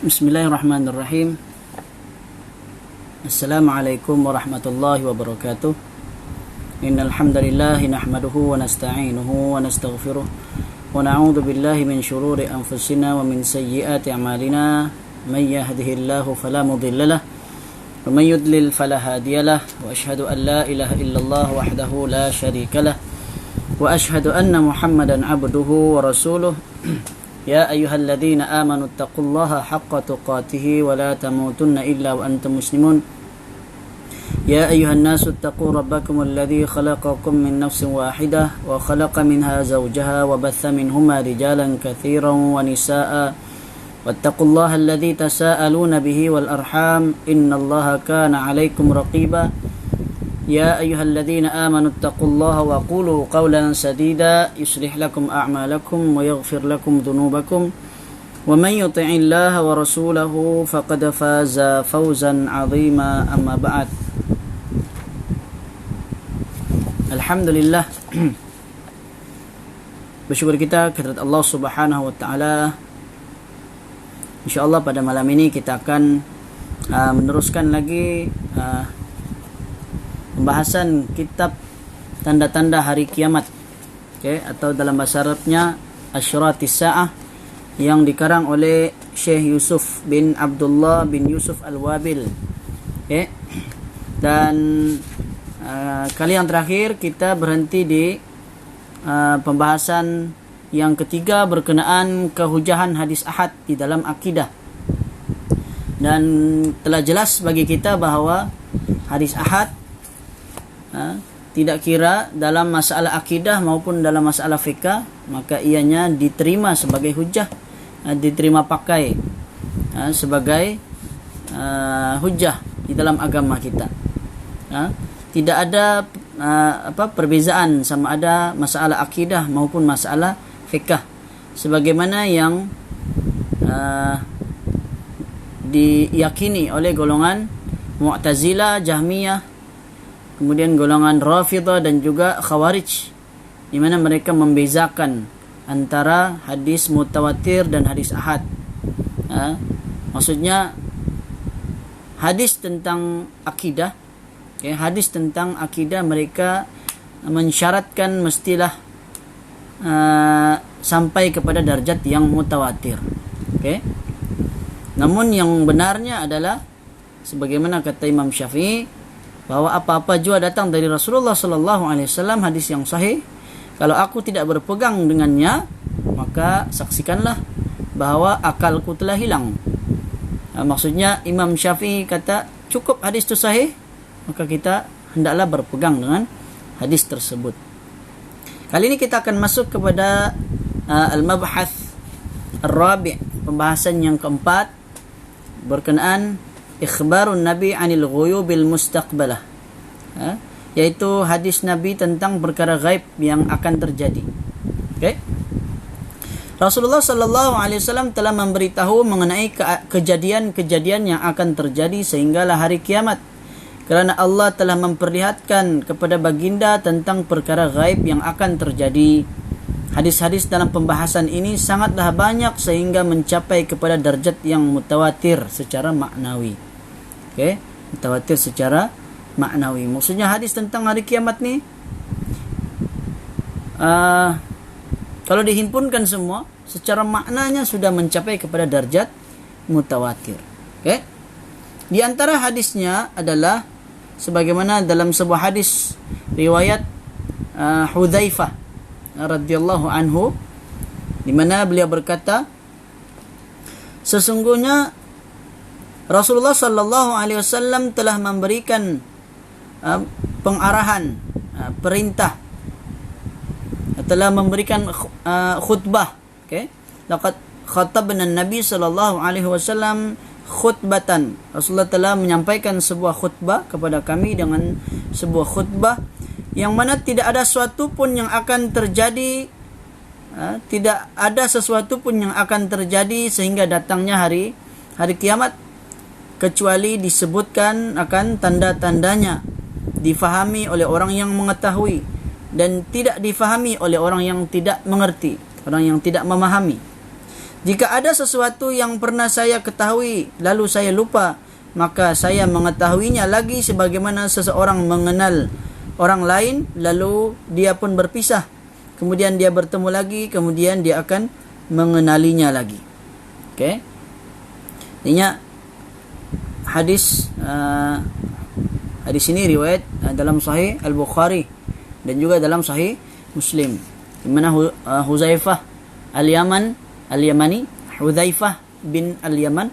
Bismillahirrahmanirrahim. Assalamualaikum warahmatullahi wabarakatuh. Innal hamdalillah nahmaduhu wa nasta'inuhu wa nastaghfiruh wa na'udzu billahi min shururi anfusina wa min sayyiati a'malina. May yahdihillahu fala mudilla lahu wa may yudlil fala hadiya lahu. Wa asyhadu an la ilaha illallah wahdahu la syarika lahu wa asyhadu anna Muhammadan abduhu wa rasuluh. Ya ayyuhalladzina amanu taqullaha haqqa tuqatih wa la tamutunna illa wa antum muslimun. Ya ayyuhan nasu taqu rabbakum alladzi khalaqakum min nafsin wahidah wa khalaqa minha zawjaha wa batha minhuma rijalan katsiran wa nisaa'a wattaqullaha alladzi tasaaluna bihi wal arham innallaha kana 'alaikum raqiba. يا أيها الذين آمنوا اتقوا الله وقولوا قولا سديدا يصلح لكم أعمالكم ويغفر لكم ذنوبكم ومن يطع الله ورسوله فقد فاز فوزا عظيما أما بعد. Alhamdulillah, bersyukur kita kehadirat Allah Subhanahu wa taala. Insyaallah pada malam ini kita akan meneruskan lagi pembahasan kitab tanda-tanda hari kiamat, atau dalam bahasa Arabnya Asyratis Sa'ah, yang dikarang oleh Syekh Yusuf bin Abdullah bin Yusuf Al-Wabil. Dan kali yang terakhir kita berhenti di pembahasan yang ketiga berkenaan kehujahan hadis ahad di dalam akidah. Dan telah jelas bagi kita bahawa hadis ahad tidak kira dalam masalah akidah maupun dalam masalah fikah, maka ianya diterima sebagai hujah, diterima pakai sebagai hujah di dalam agama kita. Tidak ada perbezaan sama ada masalah akidah maupun masalah fikah, sebagaimana yang diyakini oleh golongan Mu'tazilah, Jahmiyah, kemudian golongan Rafidah dan juga Khawarij, di mana mereka membezakan antara hadis mutawatir dan hadis ahad. Maksudnya hadis tentang akidah, hadis tentang akidah mereka mensyaratkan mestilah sampai kepada darjat yang mutawatir. Namun yang benarnya adalah sebagaimana kata Imam Syafi'i, bahwa apa-apa jua datang dari Rasulullah sallallahu alaihi wasallam, hadis yang sahih, kalau aku tidak berpegang dengannya, maka saksikanlah bahwa akalku telah hilang. Maksudnya Imam Syafi'i kata cukup hadis itu sahih, maka kita hendaklah berpegang dengan hadis tersebut. Kali ini kita akan masuk kepada al-mabhath ar-rabi', pembahasan yang keempat berkenaan ikhbarun Nabi anil ghuyubil mustaqbalah, yaitu hadis Nabi tentang perkara gaib yang akan terjadi. Rasulullah sallallahu alaihi wasallam telah memberitahu mengenai kejadian-kejadian yang akan terjadi sehinggalah hari kiamat, kerana Allah telah memperlihatkan kepada baginda tentang perkara gaib yang akan terjadi. Hadis-hadis dalam pembahasan ini sangatlah banyak sehingga mencapai kepada darjat yang mutawatir secara maknawi. Mutawatir secara maknawi. Maksudnya hadis tentang hari kiamat ni, kalau dihimpunkan semua, secara maknanya sudah mencapai kepada darjat mutawatir. Di antara hadisnya adalah sebagaimana dalam sebuah hadis riwayat Hudzaifah radhiyallahu anhu, di mana beliau berkata, sesungguhnya Rasulullah sallallahu alaihi wasallam telah memberikan pengarahan, perintah, telah memberikan khutbah. Laqad khatabna Nabi sallallahu alaihi wasallam khutbatan. Rasulullah telah menyampaikan sebuah khutbah kepada kami dengan sebuah khutbah yang mana tidak ada sesuatu pun yang akan terjadi, tidak ada sesuatu pun yang akan terjadi sehingga datangnya hari kiamat, kecuali disebutkan akan tanda-tandanya, difahami oleh orang yang mengetahui dan tidak difahami oleh orang yang tidak mengerti, orang yang tidak memahami. Jika ada sesuatu yang pernah saya ketahui lalu saya lupa, maka saya mengetahuinya lagi sebagaimana seseorang mengenal orang lain lalu dia pun berpisah. Kemudian dia bertemu lagi, kemudian dia akan mengenalinya lagi. Okey. Ingat hadis ini riwayat dalam Sahih Al-Bukhari dan juga dalam Sahih Muslim, di mana Huzaifah Al-Yamani, Hudzaifah bin Al-Yaman,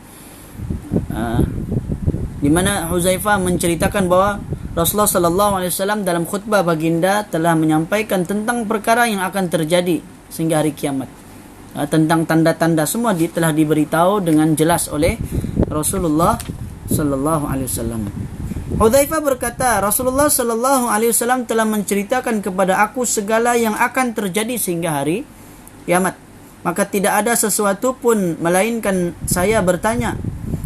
di mana Huzaifah menceritakan bahwa Rasulullah sallallahu alaihi wasallam dalam khutbah baginda telah menyampaikan tentang perkara yang akan terjadi sehingga hari kiamat. Tentang tanda-tanda semua telah diberitahu dengan jelas oleh Rasulullah sallallahu alaihi wasallam. Hudzaifah berkata, Rasulullah sallallahu alaihi wasallam telah menceritakan kepada aku segala yang akan terjadi sehingga hari kiamat. Maka tidak ada sesuatu pun melainkan saya bertanya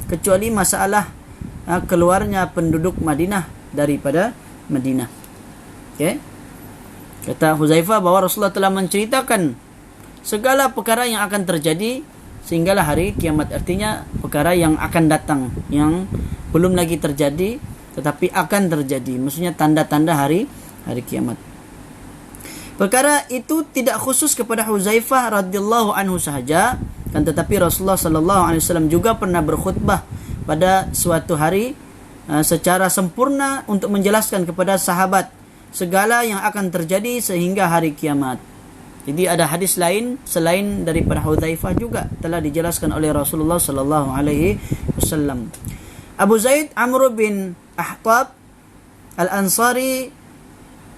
kecuali masalah keluarnya penduduk Madinah daripada Madinah. Okey. Kata Huzaifah bahwa Rasulullah telah menceritakan segala perkara yang akan terjadi sehinggalah hari kiamat. Artinya perkara yang akan datang, yang belum lagi terjadi tetapi akan terjadi. Maksudnya tanda-tanda hari kiamat. Perkara itu tidak khusus kepada Huzaifah radhiyallahu anhu sahaja, kan, tetapi Rasulullah sallallahu alaihi wasallam juga pernah berkhutbah pada suatu hari secara sempurna untuk menjelaskan kepada sahabat segala yang akan terjadi sehingga hari kiamat. Jadi ada hadis lain selain daripada Hudzaifah juga telah dijelaskan oleh Rasulullah sallallahu alaihi wasallam. Abu Zaid Amr bin Ahtab Al-Ansari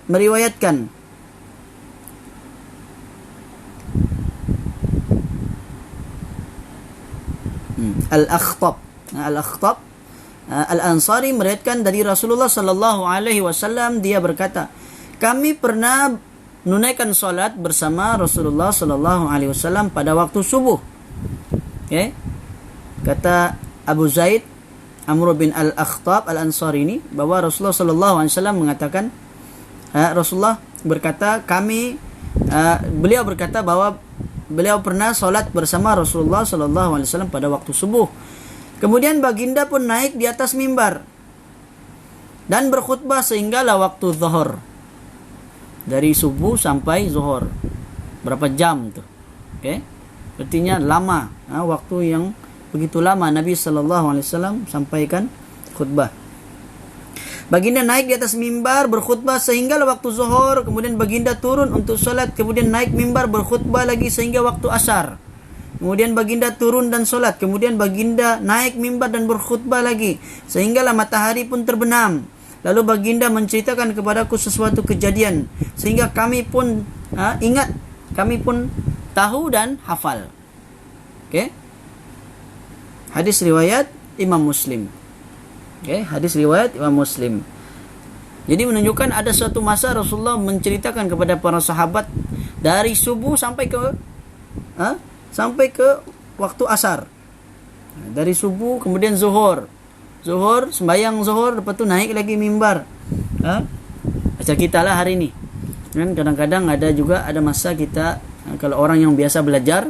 meriwayatkan Al-Akhtab Al-Ansari meriwayatkan dari Rasulullah sallallahu alaihi wasallam, dia berkata, kami pernah menunaikan solat bersama Rasulullah sallallahu alaihi wasallam pada waktu subuh. Okay? Kata Abu Zaid Amr bin Al-Akhtab Al-Ansari ini bahwa Rasulullah sallallahu alaihi wasallam mengatakan, Rasulullah berkata, beliau berkata bahwa beliau pernah solat bersama Rasulullah sallallahu alaihi wasallam pada waktu subuh. Kemudian baginda pun naik di atas mimbar dan berkhutbah sehinggalah waktu zuhur. Dari subuh sampai zuhur. Berapa jam tu? Okey. Artinya lama, waktu yang begitu lama Nabi sallallahu alaihi wasallam sampaikan khutbah. Baginda naik di atas mimbar berkhutbah sehinggalah waktu zuhur, kemudian baginda turun untuk solat, kemudian naik mimbar berkhutbah lagi sehingga waktu asar. Kemudian baginda turun dan solat, kemudian baginda naik mimbar dan berkhutbah lagi sehinggalah matahari pun terbenam. Lalu baginda menceritakan kepadaku sesuatu kejadian sehingga kami pun ingat, kami pun tahu dan hafal. Okey. Hadis riwayat Imam Muslim. Okey, hadis riwayat Imam Muslim. Jadi menunjukkan ada suatu masa Rasulullah menceritakan kepada para sahabat dari subuh sampai ke waktu asar. Dari subuh kemudian zuhur. Zuhur, sembahyang zuhur, lepas tu naik lagi mimbar. Macam kita lah hari ni. Dan kadang-kadang ada masa kita, kalau orang yang biasa belajar,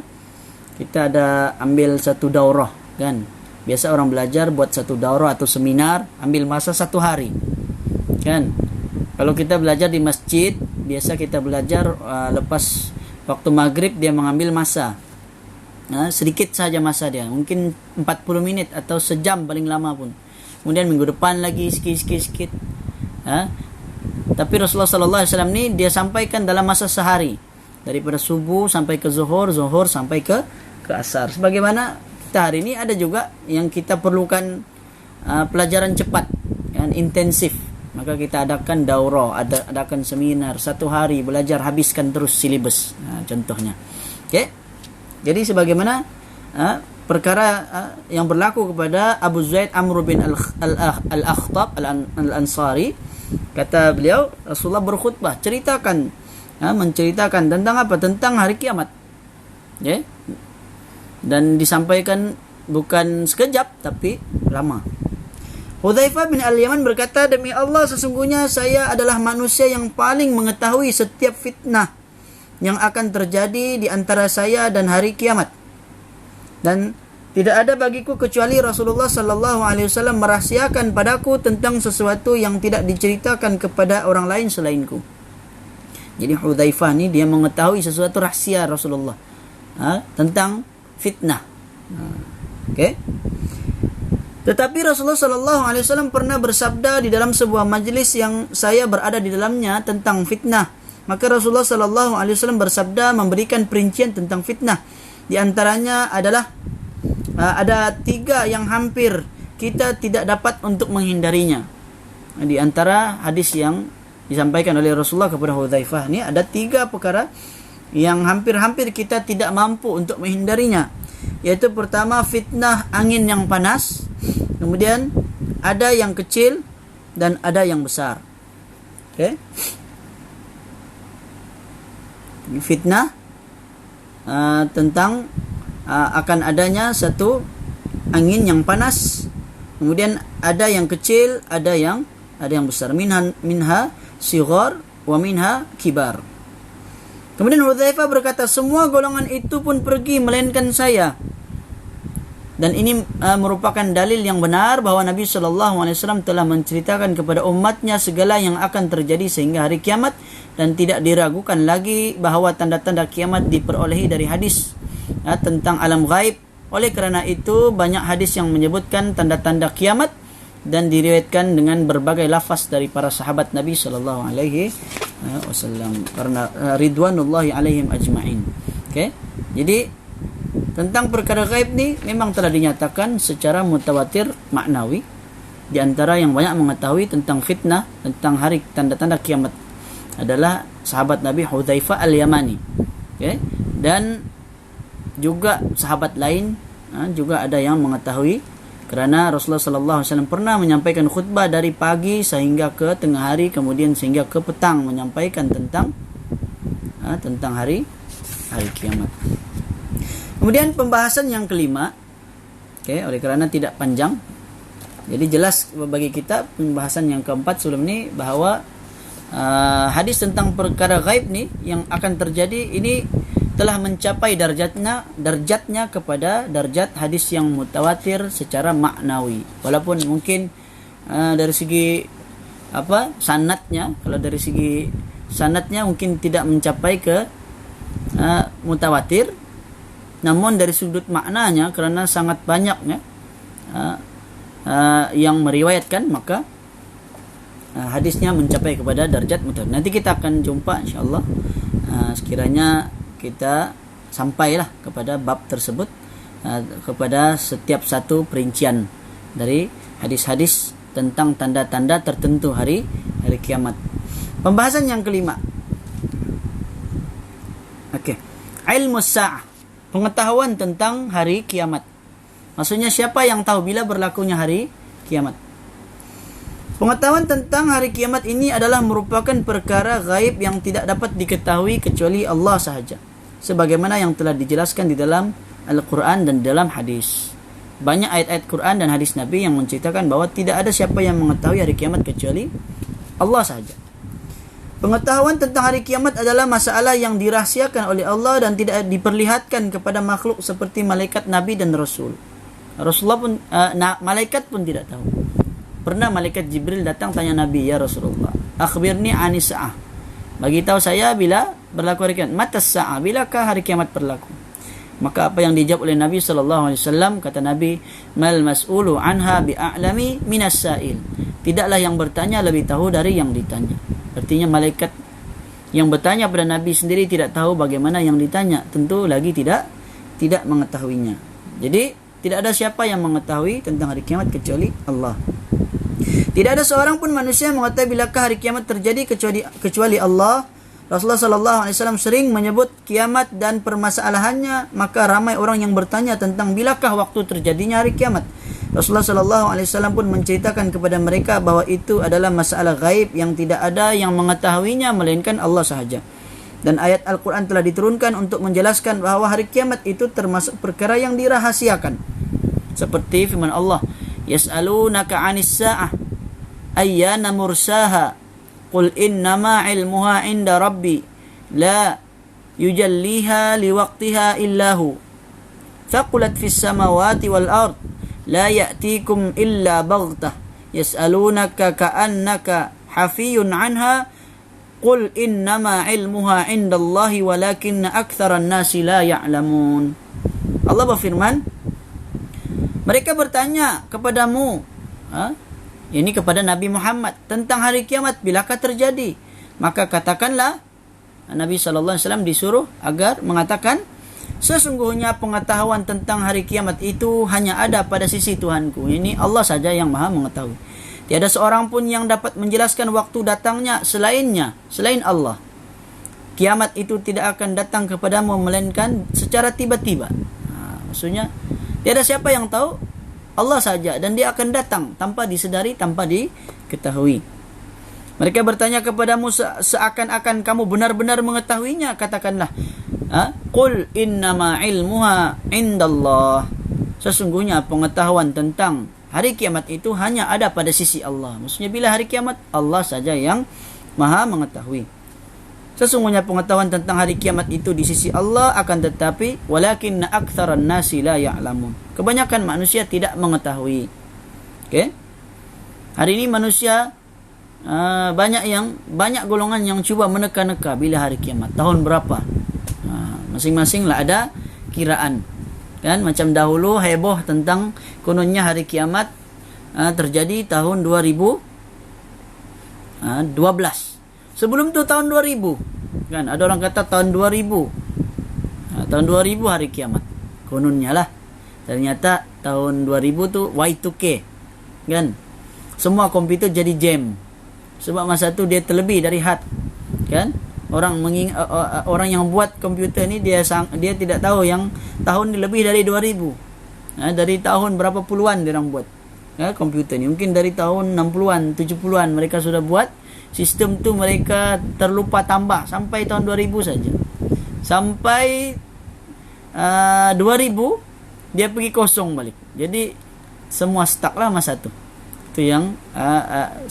kita ada ambil satu daurah, kan. Biasa orang belajar buat satu daurah atau seminar, ambil masa 1 hari. Kan? Kalau kita belajar di masjid, biasa kita belajar lepas waktu maghrib dia mengambil masa. Sedikit saja masa dia, mungkin 40 minit atau sejam paling lama pun. Kemudian minggu depan lagi sikit. Tapi Rasulullah sallallahu alaihi wasallam ni dia sampaikan dalam masa sehari, daripada subuh sampai ke zuhur, zuhur sampai ke asar. Sebagaimana kita hari ini ada juga yang kita perlukan pelajaran cepat, kan, intensif. Maka kita adakan daurah, adakan seminar 1 hari, belajar habiskan terus silibus, contohnya. Okey. Jadi sebagaimana perkara yang berlaku kepada Abu Zaid Amr bin Al-Akhtab Al-Ansari, kata beliau, Rasulullah berkhutbah menceritakan tentang apa? Tentang hari kiamat. Ya. Dan disampaikan bukan sekejap tapi lama. Hudzaifah bin Al-Yaman berkata, demi Allah sesungguhnya saya adalah manusia yang paling mengetahui setiap fitnah yang akan terjadi di antara saya dan hari kiamat. Dan tidak ada bagiku kecuali Rasulullah sallallahu alaihi wasallam merahsiakan padaku tentang sesuatu yang tidak diceritakan kepada orang lain selainku. Jadi Hudzaifah ni dia mengetahui sesuatu rahsia Rasulullah tentang fitnah. Okey. Tetapi Rasulullah sallallahu alaihi wasallam pernah bersabda di dalam sebuah majlis yang saya berada di dalamnya tentang fitnah. Maka Rasulullah sallallahu alaihi wasallam bersabda memberikan perincian tentang fitnah. Di antaranya adalah ada 3 yang hampir kita tidak dapat untuk menghindarinya. Di antara hadis yang disampaikan oleh Rasulullah kepada Hudzaifah ni ada 3 perkara yang hampir-hampir kita tidak mampu untuk menghindarinya. Yaitu pertama, fitnah angin yang panas. Kemudian ada yang kecil dan ada yang besar. Okey. Fitnah tentang akan adanya satu angin yang panas, kemudian ada yang kecil, ada yang besar. Minha sighar wa minha kibar. Kemudian Hudzaifah berkata, semua golongan itu pun pergi melainkan saya. Dan ini merupakan dalil yang benar bahawa Nabi SAW telah menceritakan kepada umatnya segala yang akan terjadi sehingga hari kiamat, dan tidak diragukan lagi bahawa tanda-tanda kiamat diperolehi dari hadis tentang alam ghaib. Oleh kerana itu banyak hadis yang menyebutkan tanda-tanda kiamat dan diriwayatkan dengan berbagai lafaz dari para sahabat Nabi sallallahu alaihi wasallam karena ridwanullahi alaihim ajma'in. Okey. Jadi tentang perkara ghaib ni memang telah dinyatakan secara mutawatir maknawi. Di antara yang banyak mengetahui tentang fitnah, tentang hari tanda-tanda kiamat adalah sahabat Nabi Hudzaifah al-Yamani. Okey. Dan juga sahabat lain juga ada yang mengetahui, kerana Rasulullah sallallahu alaihi wasallam pernah menyampaikan khutbah dari pagi sehingga ke tengah hari, kemudian sehingga ke petang menyampaikan tentang hari kiamat. Kemudian pembahasan yang kelima, oleh kerana tidak panjang, jadi jelas bagi kita pembahasan yang keempat sebelum ni bahawa hadis tentang perkara ghaib ni yang akan terjadi ini telah mencapai darjatnya kepada darjat hadis yang mutawatir secara maknawi. Walaupun mungkin dari segi sanadnya, kalau dari segi sanadnya mungkin tidak mencapai ke mutawatir, namun dari sudut maknanya kerana sangat banyaknya yang meriwayatkan, maka hadisnya mencapai kepada darjat mutawatir. Nanti kita akan jumpa insya-Allah sekiranya kita sampailah kepada bab tersebut, kepada setiap satu perincian dari hadis-hadis tentang tanda-tanda tertentu hari kiamat. Pembahasan yang kelima. Ilmu sa'ah, pengetahuan tentang hari kiamat. Maksudnya siapa yang tahu bila berlakunya hari kiamat? Pengetahuan tentang hari kiamat ini adalah merupakan perkara gaib yang tidak dapat diketahui kecuali Allah sahaja, sebagaimana yang telah dijelaskan di dalam Al-Quran dan dalam hadis. Banyak ayat-ayat Quran dan hadis Nabi yang menceritakan bahawa tidak ada siapa yang mengetahui hari kiamat kecuali Allah sahaja. Pengetahuan tentang hari kiamat adalah masalah yang dirahsiakan oleh Allah dan tidak diperlihatkan kepada makhluk seperti malaikat, Nabi dan Rasul. Rasulullah pun, malaikat pun tidak tahu. Pernah malaikat Jibril datang tanya Nabi, ya Rasulullah, akhbirni anis sa'ah, bagi tahu saya bila berlaku hari kiamat. Matas sa'ah, bilakah hari kiamat berlaku? Maka apa yang dijawab oleh Nabi SAW, kata Nabi, mal mas'ulu anha bi'a'lami minas sa'il, tidaklah yang bertanya lebih tahu dari yang ditanya. Artinya malaikat yang bertanya pada Nabi sendiri tidak tahu bagaimana yang ditanya, tentu lagi tidak mengetahuinya. Jadi tidak ada siapa yang mengetahui tentang hari kiamat kecuali Allah. Tidak ada seorang pun manusia yang mengetahui bilakah hari kiamat terjadi kecuali Allah. Rasulullah SAW sering menyebut kiamat dan permasalahannya, maka ramai orang yang bertanya tentang bilakah waktu terjadinya hari kiamat. Rasulullah SAW pun menceritakan kepada mereka bahawa itu adalah masalah gaib yang tidak ada yang mengetahuinya melainkan Allah sahaja. Dan ayat Al-Quran telah diturunkan untuk menjelaskan bahawa hari kiamat itu termasuk perkara yang dirahasiakan. Seperti firman Allah, yas'alunaka 'anis sa'ah ayyana mursaha qul innama 'ilmuha 'inda rabbi la yujalliha liwaqtiha illahu thaqulat fis samawati wal ard la ya'tikum illa baghtah yas'alunaka ka'annaka hafiyun anha qul innama ilmuha indallahi walakinna aktsaran nasi la ya'lamun. Allah berfirman, mereka bertanya kepadamu, ini kepada Nabi Muhammad, tentang hari kiamat bilakah terjadi. Maka katakanlah, Nabi SAW disuruh agar mengatakan, sesungguhnya pengetahuan tentang hari kiamat itu hanya ada pada sisi Tuhanku. Ini Allah saja yang maha mengetahui. Tiada seorang pun yang dapat menjelaskan waktu datangnya selain Allah. Kiamat itu tidak akan datang kepadamu melainkan secara tiba-tiba. Maksudnya, tiada siapa yang tahu, Allah saja, dan dia akan datang tanpa disedari, tanpa diketahui. Mereka bertanya kepadamu seakan-akan kamu benar-benar mengetahuinya. Katakanlah, qul innama ilmuha indallah. Sesungguhnya pengetahuan tentang hari kiamat itu hanya ada pada sisi Allah. Maksudnya bila hari kiamat, Allah saja yang maha mengetahui. Sesungguhnya pengetahuan tentang hari kiamat itu di sisi Allah, akan tetapi walakinna aktsaran nasi la ya'lamun. Kebanyakan manusia tidak mengetahui. Okey? Hari ini manusia banyak golongan yang cuba meneka-neka bila hari kiamat, tahun berapa. Masing-masing lah ada kiraan. Kan macam dahulu heboh tentang kononnya hari kiamat terjadi tahun 2012. Sebelum tu tahun 2000. Kan ada orang kata tahun 2000. Tahun 2000 hari kiamat. Kononnya lah. Ternyata tahun 2000 tu Y2K. Kan? Semua komputer jadi jam. Sebab masa tu dia terlebih dari had. Kan? Orang yang buat komputer ni dia tidak tahu yang tahun ni lebih dari 2000. Dari tahun berapa puluhan dia orang buat komputer ni. Mungkin dari tahun 60-an, 70-an mereka sudah buat. Sistem tu mereka terlupa tambah sampai tahun 2000 saja. Sampai 2000 dia pergi kosong balik. Jadi semua stuck lah masa tu. Itu yang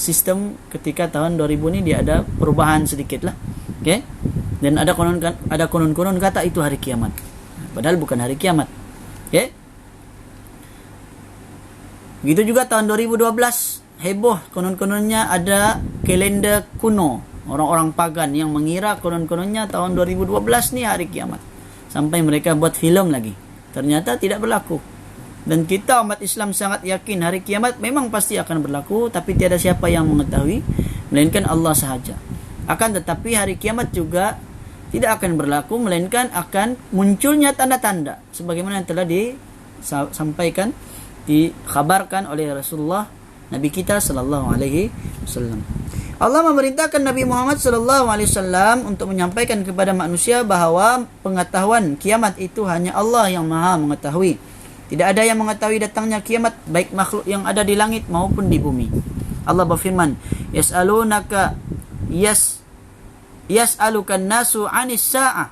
sistem ketika tahun 2000 ni dia ada perubahan sedikit lah. Okay? Dan ada konon-konon kata itu hari kiamat. Padahal bukan hari kiamat. Okay? Begitu juga tahun 2012 heboh, konon-kononnya ada kalender kuno. Orang-orang pagan yang mengira konon-kononnya tahun 2012 ni hari kiamat. Sampai mereka buat filem lagi. Ternyata tidak berlaku. Dan kita umat Islam sangat yakin hari kiamat memang pasti akan berlaku, tapi tiada siapa yang mengetahui melainkan Allah sahaja. Akan tetapi hari kiamat juga tidak akan berlaku melainkan akan munculnya tanda-tanda sebagaimana yang telah disampaikan, dikhabarkan oleh Rasulullah Nabi kita sallallahu alaihi wasallam. Allah memerintahkan Nabi Muhammad sallallahu alaihi wasallam untuk menyampaikan kepada manusia bahawa pengetahuan kiamat itu hanya Allah yang Maha mengetahui. Tidak ada yang mengetahui datangnya kiamat, baik makhluk yang ada di langit maupun di bumi. Allah berfirman, yas'alukan nasu 'anis sa'ah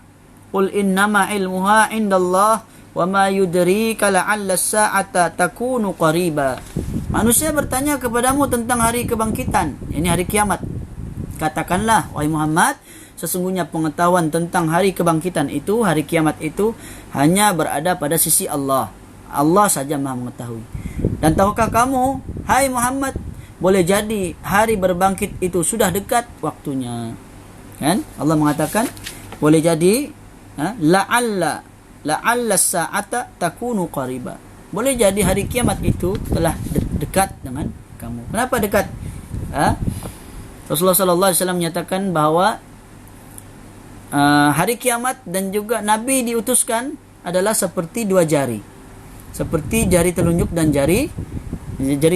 qul innama ilmuha indallah wa ma yudrika la'alla as-sa'ata takunu qariba. Manusia bertanya kepadamu tentang hari kebangkitan, ini hari kiamat. Katakanlah, wahai Muhammad, sesungguhnya pengetahuan tentang hari kebangkitan itu, hari kiamat itu hanya berada pada sisi Allah. Allah saja Maha mengetahui. Dan tahukah kamu, hai Muhammad, boleh jadi hari berbangkit itu sudah dekat waktunya. Kan? Allah mengatakan, boleh jadi la'alla as-sa'ata takunu qariba. Boleh jadi hari kiamat itu telah dekat dengan kamu. Kenapa dekat? Rasulullah sallallahu alaihi wasallam menyatakan bahawa hari kiamat dan juga Nabi diutuskan adalah seperti dua jari. Seperti jari telunjuk dan jari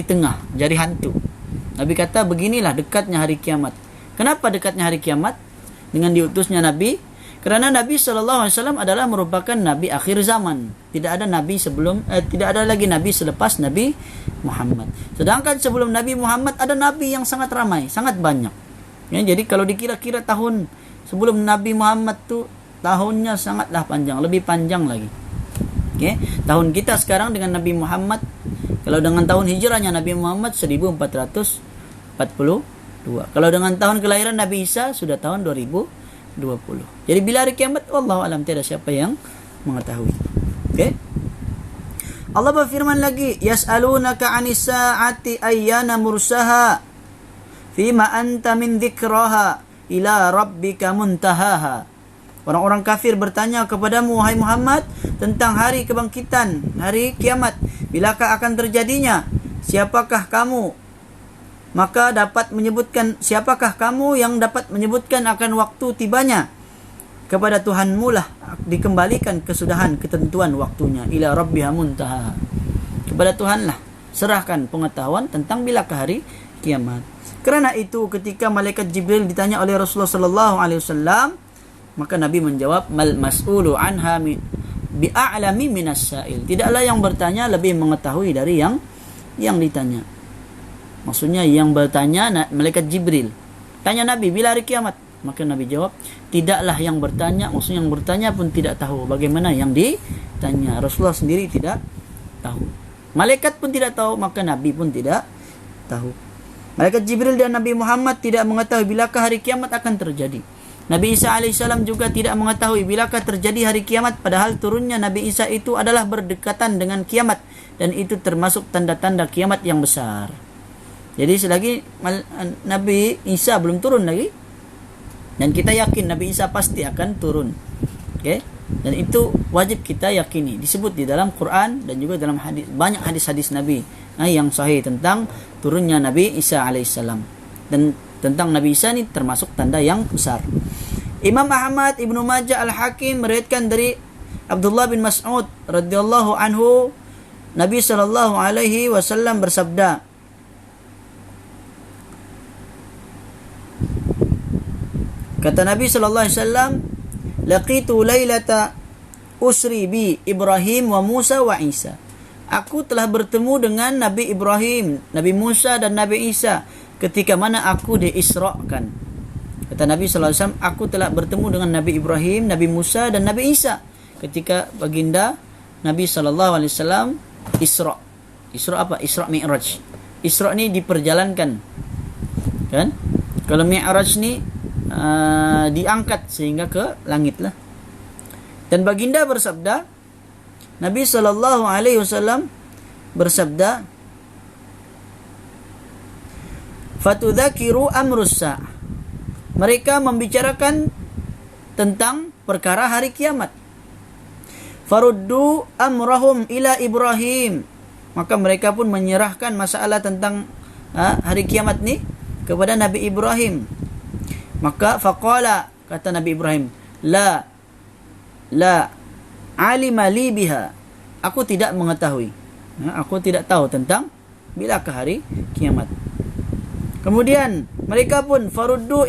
tengah, jari hantu. Nabi kata beginilah dekatnya hari kiamat. Kenapa dekatnya hari kiamat dengan diutusnya Nabi? Kerana Nabi SAW adalah merupakan Nabi akhir zaman. Tidak ada Nabi tidak ada lagi Nabi selepas Nabi Muhammad. Sedangkan sebelum Nabi Muhammad ada Nabi yang sangat ramai, sangat banyak. Ya, jadi kalau dikira-kira tahun sebelum Nabi Muhammad tu tahunnya sangatlah panjang, lebih panjang lagi. Okay? Tahun kita sekarang dengan Nabi Muhammad, kalau dengan tahun hijrahnya Nabi Muhammad 1442. Kalau dengan tahun kelahiran Nabi Isa sudah tahun 2020. Jadi bila hari kiamat, wallahu alam, tiada siapa yang mengetahui. Okay? Allah berfirman lagi, yas'alunaka 'anis sa'ati ayyana mursaha fima anta min dzikraha ila rabbika muntahaha. Orang-orang kafir bertanya kepadamu, wahai Muhammad, tentang hari kebangkitan, hari kiamat, bilakah akan terjadinya? Siapakah kamu? Maka dapat menyebutkan, siapakah kamu yang dapat menyebutkan akan waktu tibanya? Kepada Tuhanmu lah dikembalikan kesudahan ketentuan waktunya. Ila rabbiha muntaha. Kepada Tuhan lah serahkan pengetahuan tentang bilakah hari kiamat. Kerana itu ketika malaikat Jibril ditanya oleh Rasulullah sallallahu alaihi wasallam, maka Nabi menjawab, mal mas'ulu anha bi'a'lami minas sa'il. Tidaklah yang bertanya lebih mengetahui dari yang ditanya. Maksudnya yang bertanya malaikat Jibril. Tanya Nabi, bila hari kiamat? Maka Nabi jawab, tidaklah yang bertanya, maksudnya yang bertanya pun tidak tahu bagaimana yang ditanya. Rasulullah sendiri tidak tahu. Malaikat pun tidak tahu, maka Nabi pun tidak tahu. Malaikat Jibril dan Nabi Muhammad tidak mengetahui bilakah hari kiamat akan terjadi. Nabi Isa alaihissalam juga tidak mengetahui bilakah terjadi hari kiamat, padahal turunnya Nabi Isa itu adalah berdekatan dengan kiamat, dan itu termasuk tanda-tanda kiamat yang besar. Jadi selagi Nabi Isa belum turun lagi, dan kita yakin Nabi Isa pasti akan turun. Okay? Dan itu wajib kita yakini. Disebut di dalam Quran dan juga dalam hadis, banyak hadis-hadis Nabi yang sahih tentang turunnya Nabi Isa alaihissalam. Dan tentang Nabi Isa ini termasuk tanda yang besar. Imam Ahmad, Ibnu Majah, Al-Hakim meriwayatkan dari Abdullah bin Mas'ud radhiyallahu anhu, Nabi sallallahu alaihi wasallam bersabda, kata Nabi sallallahu alaihi wasallam, laqitu lailata usri bi Ibrahim wa Musa wa Isa. Aku telah bertemu dengan Nabi Ibrahim, Nabi Musa dan Nabi Isa ketika mana aku diisrakan. Kata Nabi sallallahu alaihi wasallam, aku telah bertemu dengan Nabi Ibrahim, Nabi Musa dan Nabi Isa ketika baginda Nabi sallallahu alaihi wasallam Isra. Isra apa? Isra Mi'raj. Isra ni diperjalankan. Kan? Kalau Mi'raj ni diangkat sehingga ke langit lah. Dan baginda bersabda, Nabi sallallahu alaihi wasallam bersabda, fatudzakiru amrus sa'ah. Mereka membicarakan tentang perkara hari kiamat. Faruddu amrahum ila Ibrahim. Maka mereka pun menyerahkan masalah tentang hari kiamat ni kepada Nabi Ibrahim. Maka faqala, kata Nabi Ibrahim, la alima li biha. Aku tidak mengetahui. Aku tidak tahu tentang bilakah hari kiamat. Kemudian mereka pun faruddul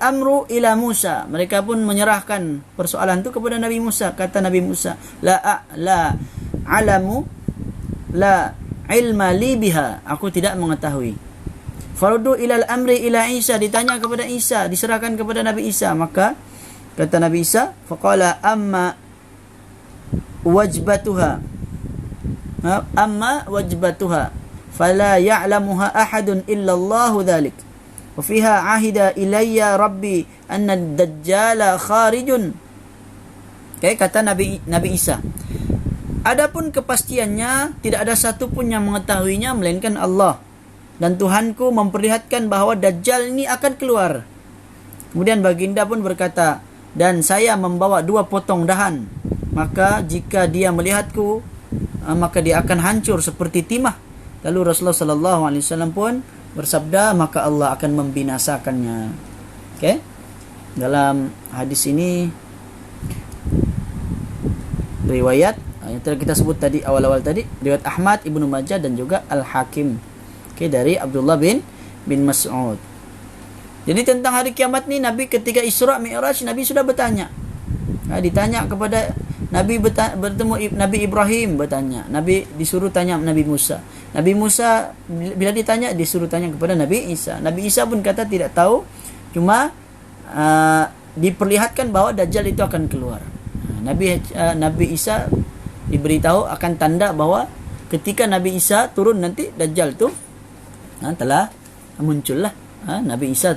amru ila Musa. Mereka pun menyerahkan persoalan itu kepada Nabi Musa. Kata Nabi Musa, la ilma li biha. Aku tidak mengetahui. Faruddu ilal amri ila Isa, ditanya kepada Isa, diserahkan kepada Nabi Isa. Maka kata Nabi Isa, faqala amma wajbatuha fala ya'lamuha ahadun illa Allah dzalik wa fiha ahida ilayya rabbi anna ad-dajjala kharijun. Okay, kata Nabi Isa, adapun kepastiannya tidak ada satu pun yang mengetahuinya melainkan Allah, dan Tuhanku memperlihatkan bahawa Dajjal ini akan keluar. Kemudian baginda pun berkata, dan saya membawa 2 potong dahan. Maka jika dia melihatku, maka dia akan hancur seperti timah. Lalu Rasulullah sallallahu alaihi wasallam pun bersabda, maka Allah akan membinasakannya. Okay? Dalam hadis ini riwayat yang telah kita sebut tadi awal-awal tadi, riwayat Ahmad, Ibnu Majah dan juga Al-Hakim. Dari Abdullah bin Mas'ud. Jadi tentang hari kiamat ni, Nabi ketika Isra Mi'raj, Nabi sudah bertanya. Ditanya kepada Nabi, bertemu Nabi Ibrahim bertanya. Nabi disuruh tanya Nabi Musa. Nabi Musa bila ditanya, disuruh tanya kepada Nabi Isa. Nabi Isa pun kata tidak tahu, cuma diperlihatkan bahawa Dajjal itu akan keluar. Nabi Isa diberitahu akan tanda bahawa ketika Nabi Isa turun nanti Dajjal tu telah muncullah. Nabi Isa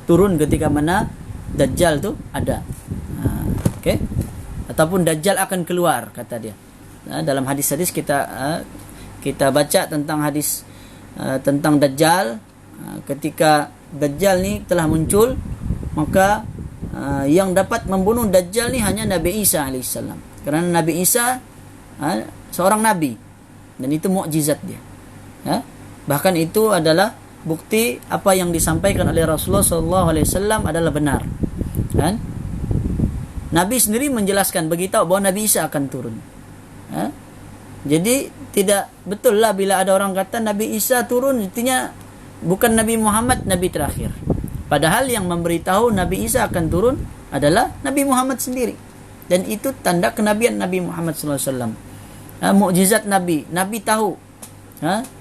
turun ketika mana Dajjal tu ada. Okey. Ataupun Dajjal akan keluar, kata dia. Dalam hadis-hadis kita baca tentang hadis tentang Dajjal. Ketika Dajjal ni telah muncul, maka yang dapat membunuh Dajjal ni hanya Nabi Isa alaihissalam. Kerana Nabi Isa seorang nabi dan itu mukjizat dia. Bahkan itu adalah bukti apa yang disampaikan oleh Rasulullah SAW adalah benar. Kan? Nabi sendiri menjelaskan, beritahu bahawa Nabi Isa akan turun. Jadi tidak betul lah bila ada orang kata Nabi Isa turun, artinya bukan Nabi Muhammad Nabi terakhir. Padahal yang memberitahu Nabi Isa akan turun adalah Nabi Muhammad sendiri. Dan itu tanda kenabian Nabi Muhammad SAW. Mukjizat Nabi. Nabi tahu.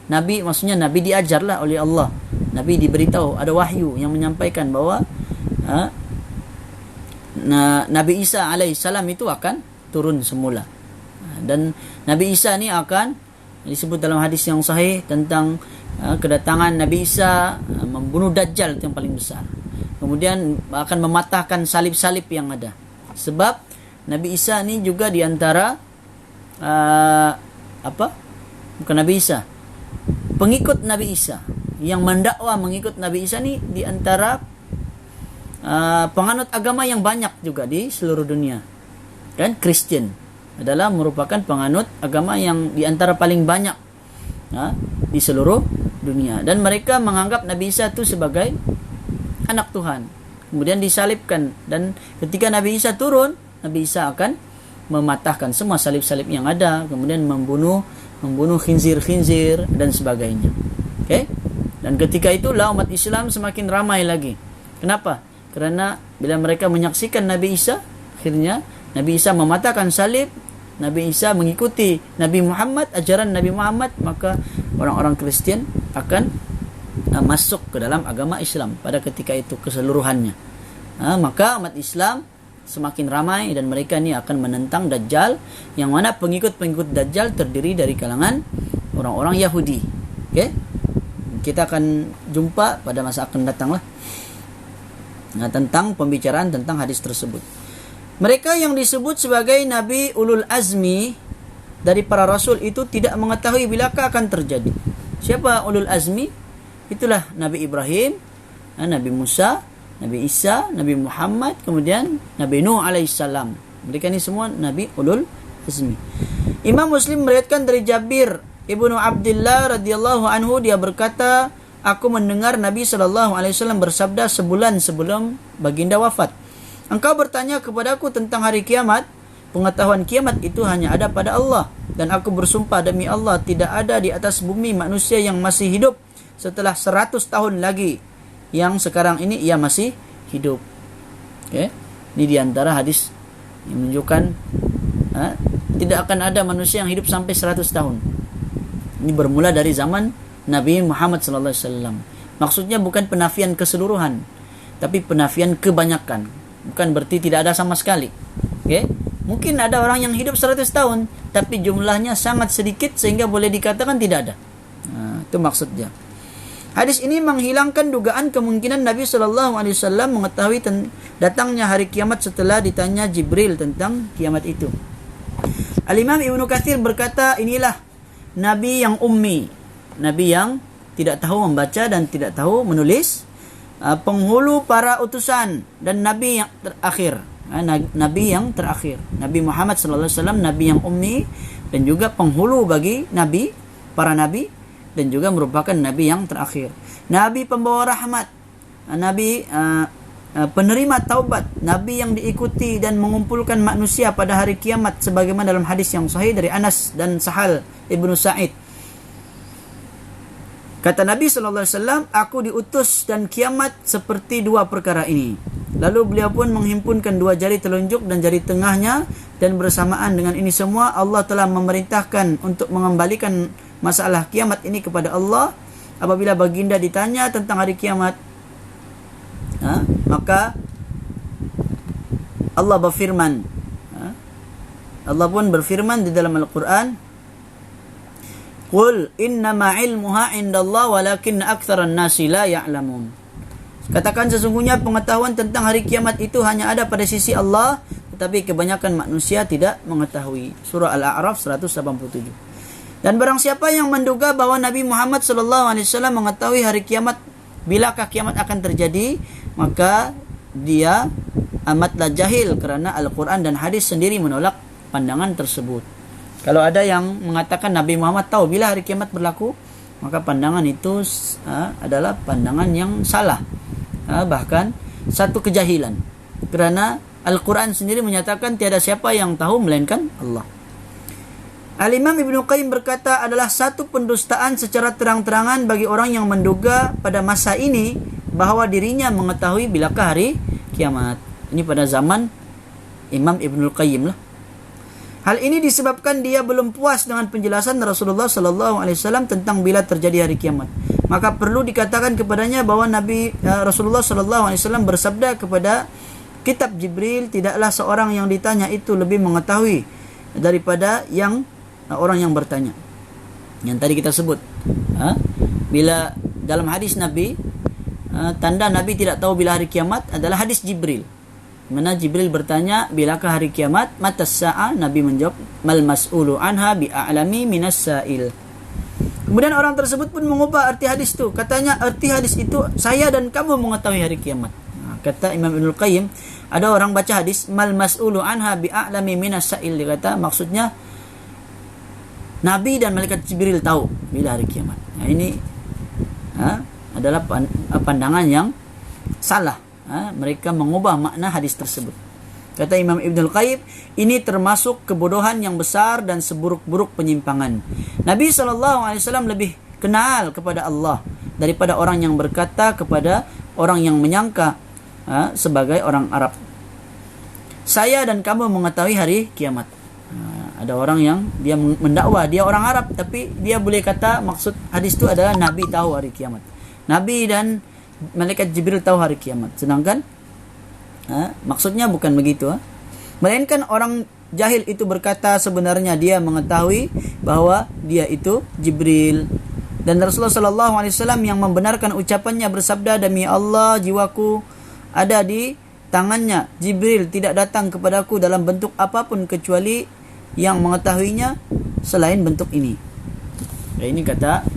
Nabi maksudnya Nabi diajarlah oleh Allah. Nabi diberitahu, ada wahyu yang menyampaikan bahawa Nabi Isa alaihissalam itu akan turun semula. Dan Nabi Isa ni akan disebut dalam hadis yang sahih tentang kedatangan Nabi Isa membunuh Dajjal, itu yang paling besar. Kemudian akan mematahkan salib-salib yang ada. Sebab Nabi Isa ni juga diantara bukan Nabi Isa, pengikut Nabi Isa yang mendakwa mengikut Nabi Isa ni diantara penganut agama yang banyak juga di seluruh dunia. Kan Kristen adalah merupakan penganut agama yang diantara paling banyak di seluruh dunia, dan mereka menganggap Nabi Isa itu sebagai anak Tuhan. Kemudian disalibkan, dan ketika Nabi Isa turun, Nabi Isa akan mematahkan semua salib-salib yang ada, kemudian membunuh khinzir-khinzir dan sebagainya. Okey? Dan ketika itulah umat Islam semakin ramai lagi. Kenapa? Kerana bila mereka menyaksikan Nabi Isa, akhirnya Nabi Isa mematahkan salib, Nabi Isa mengikuti Nabi Muhammad, ajaran Nabi Muhammad, maka orang-orang Kristian akan masuk ke dalam agama Islam pada ketika itu keseluruhannya. Maka umat Islam semakin ramai dan mereka ni akan menentang Dajjal, yang mana pengikut-pengikut Dajjal terdiri dari kalangan orang-orang Yahudi. Okey? Kita akan jumpa pada masa akan datang lah tentang pembicaraan tentang hadis tersebut. Mereka yang disebut sebagai Nabi Ulul Azmi dari para Rasul itu tidak mengetahui bilakah akan terjadi. Siapa Ulul Azmi? Itulah Nabi Ibrahim, Nabi Musa, Nabi Isa, Nabi Muhammad, kemudian Nabi Nuh alaihissalam. Mereka ni semua Nabi Ulul Azmi. Imam Muslim meriwayatkan dari Jabir Ibnu Abdullah radhiyallahu anhu, dia berkata, aku mendengar Nabi SAW bersabda sebulan sebelum baginda wafat, engkau bertanya kepadaku tentang hari kiamat. Pengetahuan kiamat itu hanya ada pada Allah, dan aku bersumpah demi Allah tidak ada di atas bumi manusia yang masih hidup setelah 100 tahun lagi yang sekarang ini ia masih hidup. Okay? Ini diantara hadis yang menunjukkan tidak akan ada manusia yang hidup sampai 100 tahun. Ini bermula dari zaman Nabi Muhammad SAW. Maksudnya bukan penafian keseluruhan, tapi penafian kebanyakan. Bukan berarti tidak ada sama sekali. Okay? Mungkin ada orang yang hidup 100 tahun, tapi jumlahnya sangat sedikit sehingga boleh dikatakan tidak ada. Itu maksudnya. Hadis ini menghilangkan dugaan kemungkinan Nabi SAW mengetahui datangnya hari kiamat setelah ditanya Jibril tentang kiamat itu. Al-Imam Ibnu Katsir berkata, inilah Nabi yang ummi, Nabi yang tidak tahu membaca dan tidak tahu menulis, penghulu para utusan dan Nabi yang terakhir. Nabi yang terakhir, Nabi Muhammad SAW, Nabi yang ummi dan juga penghulu bagi Nabi, para Nabi, dan juga merupakan Nabi yang terakhir. Nabi pembawa rahmat, Nabi penerima taubat, Nabi yang diikuti dan mengumpulkan manusia pada hari kiamat, sebagaimana dalam hadis yang sahih dari Anas dan Sahal Ibnu Sa'id. Kata Nabi SAW, aku diutus dan kiamat seperti dua perkara ini. Lalu beliau pun menghimpunkan dua jari telunjuk dan jari tengahnya, dan bersamaan dengan ini semua Allah telah memerintahkan untuk mengembalikan masalah kiamat ini kepada Allah. Apabila baginda ditanya tentang hari kiamat, maka Allah berfirman, Allah pun berfirman di dalam Al-Quran, Qul innama ilmuha indallah walakin aktsaran nasi la ya'lamun. Katakan sesungguhnya pengetahuan tentang hari kiamat itu hanya ada pada sisi Allah, tetapi kebanyakan manusia tidak mengetahui. Surah Al-A'raf 187. Dan barang siapa yang menduga bahwa Nabi Muhammad SAW mengetahui hari kiamat, bilakah kiamat akan terjadi, maka dia amatlah jahil, kerana Al-Quran dan hadis sendiri menolak pandangan tersebut. Kalau ada yang mengatakan Nabi Muhammad tahu bila hari kiamat berlaku, maka pandangan itu adalah pandangan yang salah, bahkan satu kejahilan, kerana Al-Quran sendiri menyatakan tiada siapa yang tahu melainkan Allah. Al-Imam Ibnu Qayyim berkata, adalah satu pendustaan secara terang-terangan bagi orang yang menduga pada masa ini bahawa dirinya mengetahui bilakah hari kiamat. Ini pada zaman Imam Ibnu Qayyim lah. Hal ini disebabkan dia belum puas dengan penjelasan Rasulullah SAW tentang bila terjadi hari kiamat. Maka perlu dikatakan kepadanya bahawa Rasulullah SAW bersabda kepada kitab Jibril, tidaklah seorang yang ditanya itu lebih mengetahui daripada orang yang bertanya. Yang tadi kita sebut, bila dalam hadis Nabi, tanda Nabi tidak tahu bila hari kiamat adalah hadis Jibril, mana Jibril bertanya, bilakah hari kiamat? Matas sa'ah? Nabi menjawab, mal mas'ulu anha bi'a'lami minas sa'il. Kemudian orang tersebut pun mengubah arti hadis itu. Katanya, arti hadis itu, saya dan kamu mengetahui hari kiamat. Kata Imam Ibnul Qayyim, ada orang baca hadis, mal mas'ulu anha bi'a'lami minas sa'il. Dia kata, maksudnya, Nabi dan malaikat Jibril tahu bila hari kiamat. Ini adalah pandangan yang salah. Mereka mengubah makna hadis tersebut. Kata Imam Ibnul Qayyim, ini termasuk kebodohan yang besar dan seburuk-buruk penyimpangan. Nabi SAW lebih kenal kepada Allah daripada orang yang berkata kepada orang yang menyangka sebagai orang Arab, saya dan kamu mengetahui hari kiamat. Ada orang yang dia mendakwa dia orang Arab, tapi dia boleh kata maksud hadis itu adalah Nabi tahu hari kiamat. Nabi dan malaikat Jibril tahu hari kiamat. Sedangkan maksudnya bukan begitu. Melainkan orang jahil itu berkata sebenarnya dia mengetahui bahawa dia itu Jibril. Dan Rasulullah SAW yang membenarkan ucapannya bersabda, demi Allah jiwaku ada di tangannya. Jibril tidak datang kepadaku dalam bentuk apapun kecuali yang mengetahuinya selain bentuk ini. Ini kata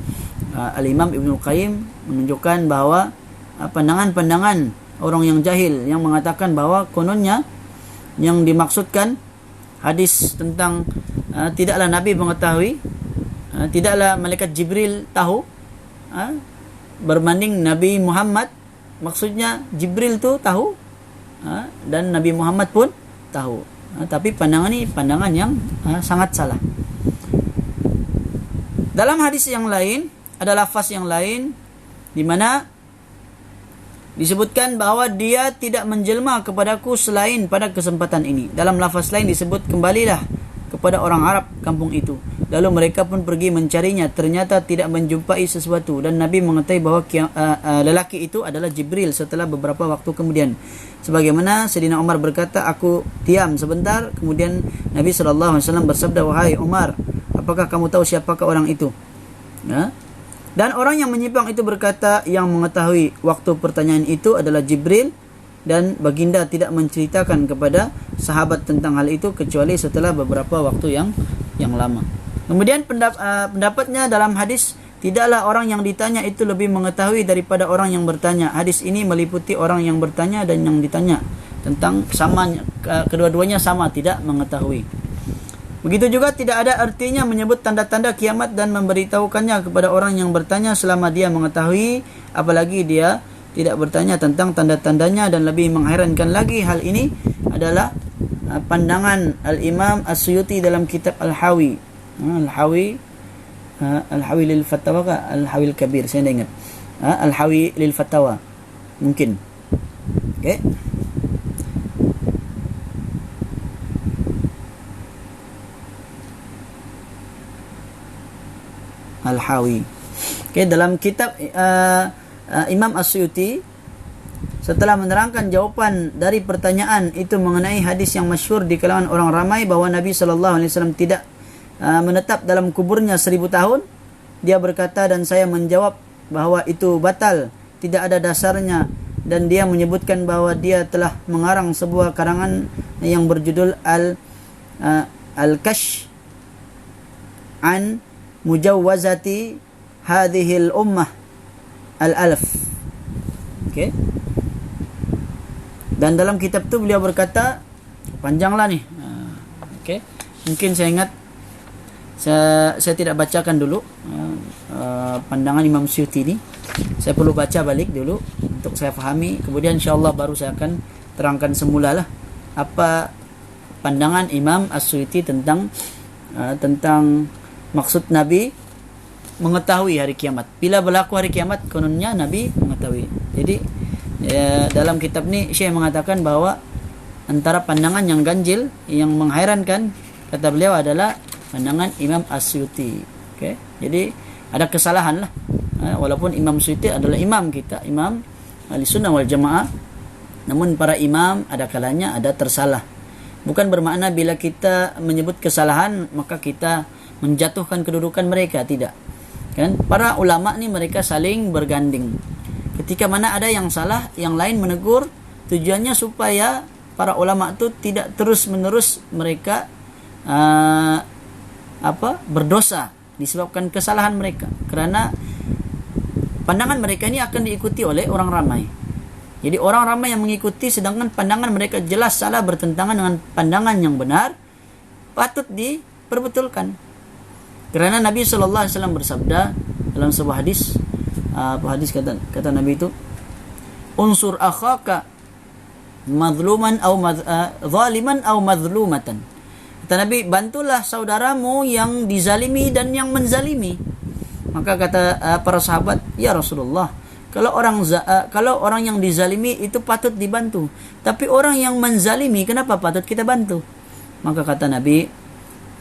Al-Imam Ibnul Qayyim menunjukkan bahawa pandangan-pandangan orang yang jahil yang mengatakan bahawa kononnya yang dimaksudkan hadis tentang tidaklah Nabi mengetahui, tidaklah malaikat Jibril tahu, berbanding Nabi Muhammad, maksudnya Jibril tu tahu dan Nabi Muhammad pun tahu. Tapi pandangan ini pandangan yang sangat salah. Dalam hadis yang lain ada lafaz yang lain di mana disebutkan bahawa dia tidak menjelma kepadaku selain pada kesempatan ini. Dalam lafaz lain disebut, kembalilah kepada orang Arab kampung itu. Lalu mereka pun pergi mencarinya, ternyata tidak menjumpai sesuatu. Dan Nabi mengetahui bahawa lelaki itu adalah Jibril setelah beberapa waktu kemudian. Sebagaimana Sayyidina Umar berkata, aku diam sebentar, kemudian Nabi SAW bersabda, wahai Umar, apakah kamu tahu siapakah orang itu? Dan orang yang menyimpang itu berkata, yang mengetahui waktu pertanyaan itu adalah Jibril, dan baginda tidak menceritakan kepada sahabat tentang hal itu kecuali setelah beberapa waktu yang lama. Kemudian pendapatnya dalam hadis, tidaklah orang yang ditanya itu lebih mengetahui daripada orang yang bertanya. Hadis ini meliputi orang yang bertanya dan yang ditanya tentang samanya, kedua-duanya sama, tidak mengetahui. Begitu juga tidak ada artinya menyebut tanda-tanda kiamat dan memberitahukannya kepada orang yang bertanya selama dia mengetahui, apalagi dia tidak bertanya tentang tanda-tandanya. Dan lebih mengherankan lagi hal ini adalah pandangan Al-Imam As-Suyuti dalam kitab Al-Hawi. Al-Hawi lil Fatawa, Al-Hawi Al-Kabir, saya ingat. Al-Hawi lil Fatawa mungkin. Okey. Al-Hawi. Okay, dalam kitab Imam As-Suyuti, setelah menerangkan jawapan dari pertanyaan itu mengenai hadis yang masyhur di kalangan orang ramai bahawa Nabi SAW tidak menetap dalam kuburnya 1000 tahun, dia berkata, dan saya menjawab bahawa itu batal, tidak ada dasarnya dan dia menyebutkan bahwa dia telah mengarang sebuah karangan yang berjudul Al-Kash an Mujawwazati Hadhil Ummah Al-Alf. Okey. Dan dalam kitab tu beliau berkata, panjanglah nih. Okey. Mungkin saya ingat saya tidak bacakan dulu pandangan Imam Suyuti ini. Saya perlu baca balik dulu untuk saya fahami, kemudian insya-Allah baru saya akan terangkan semula lah apa pandangan Imam As-Suyuti tentang maksud Nabi mengetahui hari kiamat. Bila berlaku hari kiamat, kononnya Nabi mengetahui. Jadi dalam kitab ni Syekh mengatakan bahwa antara pandangan yang ganjil, yang menghairankan, kata beliau adalah pandangan Imam As-Suyuti. Okay? Jadi ada kesalahan lah. Walaupun Imam Suyuti adalah imam kita, imam Ahlussunnah wal Jamaah, namun para imam ada kalanya ada tersalah. Bukan bermakna bila kita menyebut kesalahan maka kita menjatuhkan kedudukan mereka, tidak. Kan? Para ulama ni mereka saling berganding. Ketika mana ada yang salah, yang lain menegur, tujuannya supaya para ulama itu tidak terus-menerus mereka berdosa disebabkan kesalahan mereka, kerana pandangan mereka ini akan diikuti oleh orang ramai. Jadi orang ramai yang mengikuti, sedangkan pandangan mereka jelas salah, bertentangan dengan pandangan yang benar, patut diperbetulkan. Kerana Nabi sallallahu alaihi wasallam bersabda dalam sebuah hadis, kata Nabi itu, unsur akhaka mazluman aw zaliman aw mazlumatan. Kata Nabi, bantulah saudaramu yang dizalimi dan yang menzalimi. Maka kata para sahabat, ya Rasulullah, kalau orang yang dizalimi itu patut dibantu, tapi orang yang menzalimi kenapa patut kita bantu? Maka kata Nabi,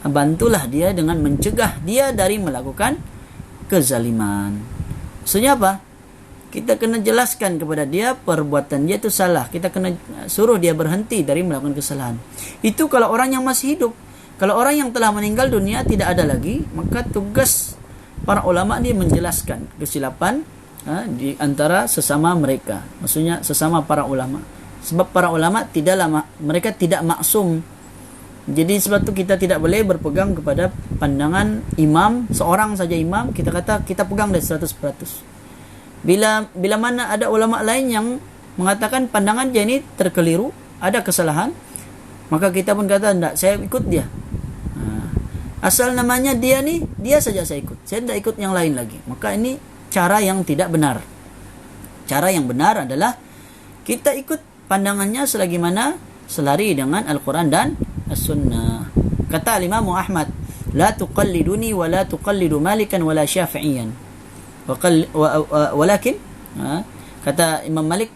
bantulah dia dengan mencegah dia dari melakukan kezaliman. Maksudnya apa? Kita kena jelaskan kepada dia perbuatan dia itu salah. Kita kena suruh dia berhenti dari melakukan kesalahan. Itu kalau orang yang masih hidup. Kalau orang yang telah meninggal dunia tidak ada lagi, maka tugas para ulama ni menjelaskan kesilapan di antara sesama mereka. Maksudnya sesama para ulama. Sebab para ulama mereka tidak maksum. Jadi sebab tu kita tidak boleh berpegang kepada pandangan imam, seorang saja imam, kita kata kita pegang dari 100%. Bila mana ada ulama lain yang mengatakan pandangan dia ini terkeliru, ada kesalahan, maka kita pun kata tidak, saya ikut dia. Asal namanya dia ni, dia saja saya ikut. Saya tidak ikut yang lain lagi. Maka ini cara yang tidak benar. Cara yang benar adalah kita ikut pandangannya selagi mana selari dengan Al-Quran dan As-Sunnah. Kata Imam Ahmad, la tuqalliduni wa la tuqallidu Malikan wa la Syafi'iyan. Walakin, kata Imam Malik,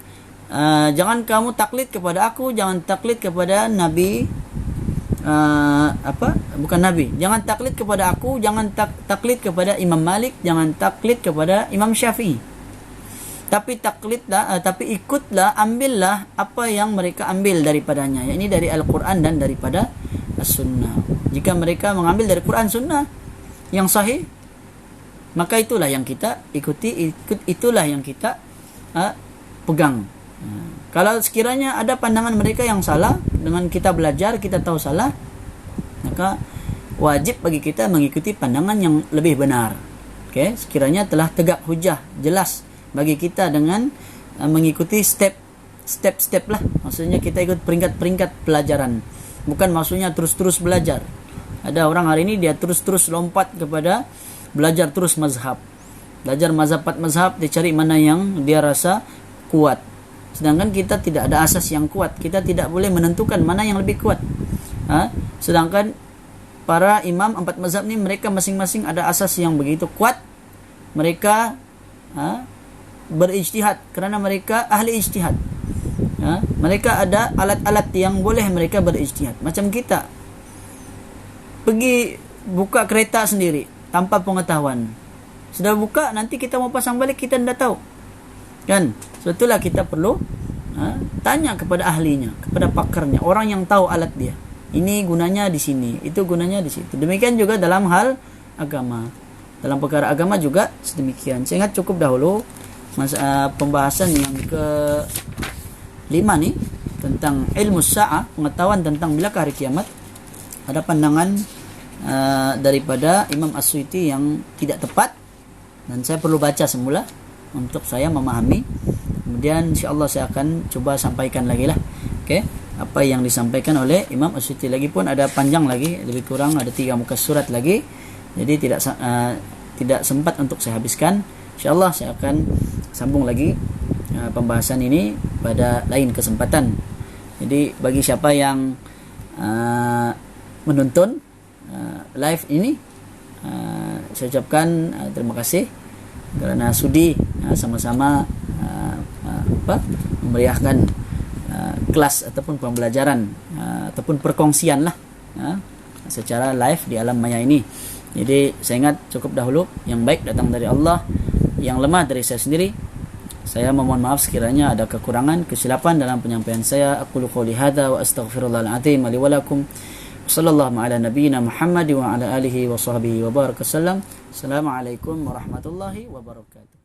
jangan kamu taklid kepada aku, jangan taklid kepada Nabi, bukan Nabi, jangan taklid kepada aku, jangan taklid kepada Imam Malik, jangan taklid kepada Imam Syafi'i. Tapi taklidlah, tapi ikutlah, ambillah apa yang mereka ambil daripadanya, yakni dari Al-Quran dan daripada As-Sunnah. Jika mereka mengambil dari Quran Sunnah yang sahih, maka itulah yang kita ikuti, itulah yang kita pegang. Kalau sekiranya ada pandangan mereka yang salah, dengan kita belajar, kita tahu salah, maka wajib bagi kita mengikuti pandangan yang lebih benar. Okay? Sekiranya telah tegak hujah, jelas bagi kita dengan mengikuti step lah. Maksudnya kita ikut peringkat-peringkat pelajaran. Bukan maksudnya terus-terus belajar. Ada orang hari ini dia terus-terus lompat kepada belajar terus mazhab. Belajar mazhab 4 mazhab, dia cari mana yang dia rasa kuat. Sedangkan kita tidak ada asas yang kuat. Kita tidak boleh menentukan mana yang lebih kuat. Sedangkan para imam 4 mazhab ni mereka masing-masing ada asas yang begitu kuat. Mereka berijtihad kerana mereka ahli ijtihad. Mereka ada alat-alat yang boleh mereka berijtihad. Macam kita pergi buka kereta sendiri tanpa pengetahuan. Sudah buka, nanti kita mau pasang balik kita tidak tahu. Kan? Sebetulnya kita perlu tanya kepada ahlinya, kepada pakarnya, orang yang tahu alat dia. Ini gunanya di sini, itu gunanya di situ. Demikian juga dalam hal agama. Dalam perkara agama juga sedemikian. Saya ingat cukup dahulu pembahasan yang ke-5 nih tentang ilmu sa'ah, pengetahuan tentang bilakah hari kiamat. Ada pandangan daripada Imam As-Suyuti yang tidak tepat, dan saya perlu baca semula untuk saya memahami. Kemudian insyaAllah saya akan coba sampaikan lagi lah, apa yang disampaikan oleh Imam As-Suyuti. Lagipun ada panjang lagi, lebih kurang ada 3 muka surat lagi, jadi tidak sempat untuk saya habiskan. InsyaAllah saya akan sambung lagi pembahasan ini pada lain kesempatan. Jadi bagi siapa yang menonton live ini, saya ucapkan terima kasih kerana sudi sama-sama memeriahkan kelas ataupun pembelajaran ataupun perkongsian lah secara live di alam maya ini. Jadi saya ingat cukup dahulu, yang baik datang dari Allah, yang lemah dari saya sendiri. Saya memohon maaf sekiranya ada kekurangan, kesilapan dalam penyampaian saya. Aqulu qouli hadza wa astaghfirullahal azim li wa lakum. Sallallahu ala nabiyyina Muhammad wa ala alihi wa sahbihi wa baraka sallam. Assalamualaikum warahmatullahi wabarakatuh.